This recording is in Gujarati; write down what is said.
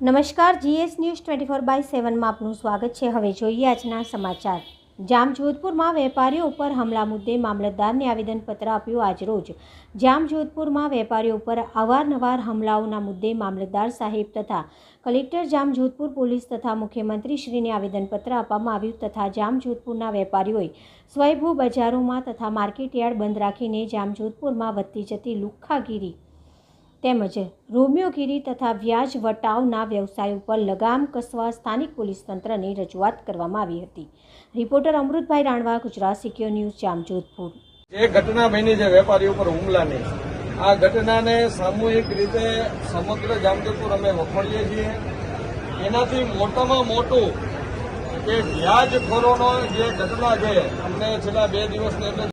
નમસ્કાર, GS ન્યૂઝ 24/7 માં આપનું સ્વાગત છે। હવે જોઈએ આજના સમાચાર। જામજોધપુરમાં વેપારીઓ ઉપર હુમલા મુદ્દે મામલતદારને આવેદનપત્ર આપ્યું। આજરોજ જામજોધપુરમાં વેપારીઓ ઉપર અવારનવાર હુમલાઓના મુદ્દે મામલતદાર સાહેબ તથા કલેક્ટર જામજોધપુર પોલીસ તથા મુખ્યમંત્રીશ્રીને આવેદનપત્ર આપવામાં આવ્યું તથા જામજોધપુરના વેપારીઓએ સ્વયંભૂ બજારોમાં તથા માર્કેટયાર્ડ બંધ રાખીને જામજોધપુરમાં વધતી જતી લુખ્ખાગીરી તેમજ રોમિયોગીરી તથા વ્યાજ વટાવના વ્યવસાય ઉપર લગામ કસવા સ્થાનિક પોલીસ તંત્રને રજૂઆત કરવામાં આવી હતી। Reporter Amrutbhai Ranva, Gujarat secure news, Jamjodhpur. જે ઘટના બની છે વેપારી ઉપર હુમલાની, આ ઘટનાને સામૂહિક રીતે સમગ્ર જામજોધપુર અમે વખોડીએ છીએ। એનાથી મોટામાં મોટું કે વ્યાજખોરોનો જે ઘટના છે, અમને છેલ્લા 2 દિવસની અંદર